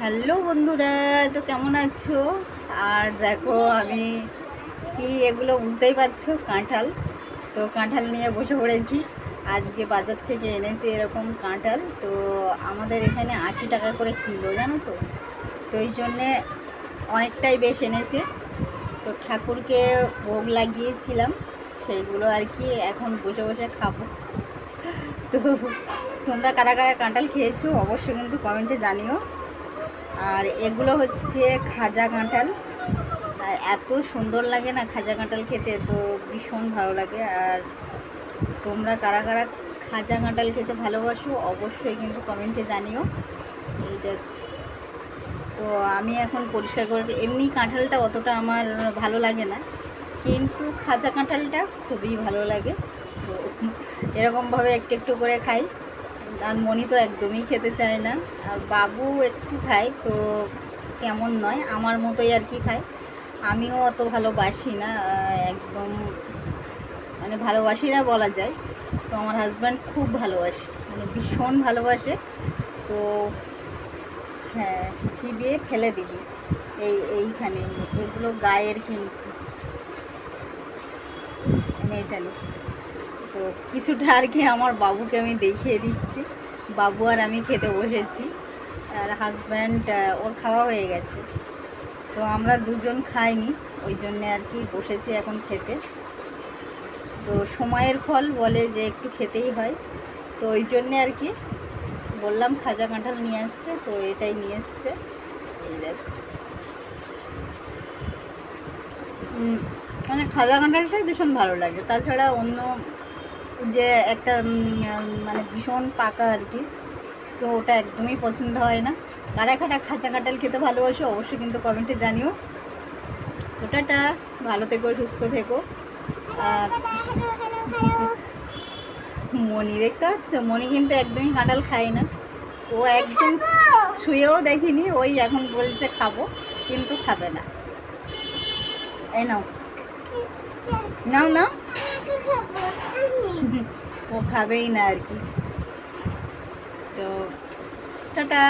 Hello বন্ধুরা, তো কেমন আছো? আর দেখো আমি কি এগুলো বুঝতেই পারছো, কাঁঠাল। তো কাঁঠাল নিয়ে বসে পড়েছি। আজকে বাজার থেকে এনেছি এরকম কাঁঠাল। তো আমাদের এখানে 80 টাকা করে কিলো, জানো তো। তো এই জন্যে অনেকটাই বেশ এনেছে। তো ঠাকুরকে ভোগ লাগিয়েছিলাম, সেইগুলো আর কি এখন বসে বসে খাবো। তো তোমরা কারা কারা কাঁঠাল খেয়েছো অবশ্যই কিন্তু কমেন্টে জানিও। আর এগুলো হচ্ছে খাজা কাঁঠাল। এত সুন্দর লাগে না খাজা কাঁঠাল খেতে, তো ভীষণ ভালো লাগে। আর তোমরা কারা কারা খাজা কাঁঠাল খেতে ভালোবাসো অবশ্যই কিন্তু কমেন্টে জানিও। এইটা তো আমি এখন পরিষ্কার করে, এমনি কাঁঠালটা অতটা আমার ভালো লাগে না, কিন্তু খাজা কাঁঠালটা খুবই ভালো লাগে। তো এরকমভাবে একটু একটু করে খাই। আর মনি তো একদমই খেতে চায় না, আর বাবু একটু খায়, তো কেমন নয় আমার মতোই আর কি খায়। আমিও অত ভালোবাসি না, একদম মানে ভালোবাসি না বলা যায়। তো আমার হাজব্যান্ড খুব ভালোবাসে, মানে ভীষণ ভালোবাসে। তো হ্যাঁ, চিবিয়ে ফেলে দিবি এইখানে, এগুলো গায়ের কিন্তু, মানে এটা নেই। তো কিছুটা আর কি আমার বাবুকে আমি দেখিয়ে দিচ্ছি। বাবু আর আমি খেতে বসেছি, আর হাজব্যান্ড ওর খাওয়া হয়ে গেছে। তো আমরা দুজন খাইনি, ওই জন্যে আর কি বসেছি এখন খেতে। তো সময়ের ফল বলে যে একটু খেতেই হয়, তো ওই জন্যে আর কি বললাম খাজা কাঁঠাল নিয়ে আসতে, তো এটাই নিয়ে এসছে। এই দেখ, মানে খাজা কাঁঠালটাই ভীষণ ভালো লাগে। তাছাড়া অন্য যে একটা মানে ভীষণ পাকা আর কি, তো ওটা একদমই পছন্দ হয় না। কারা কারা খাঁচা কাঁঠাল খেতে ভালোবাসো অবশ্যই কিন্তু কমেন্টে জানিও। তো টাটা, ভালো থেকো, সুস্থ থেকো। আর মনি দেখতে পাচ্ছ, মনি কিন্তু একদমই কাঁঠাল খায় না। ও একদম ছুঁয়েও দেখিনি, ওই এখন বলছে খাবো, কিন্তু খাবে না। এই নাও, নাও নাও। ও খাবেই না আর কি। তো টাটা।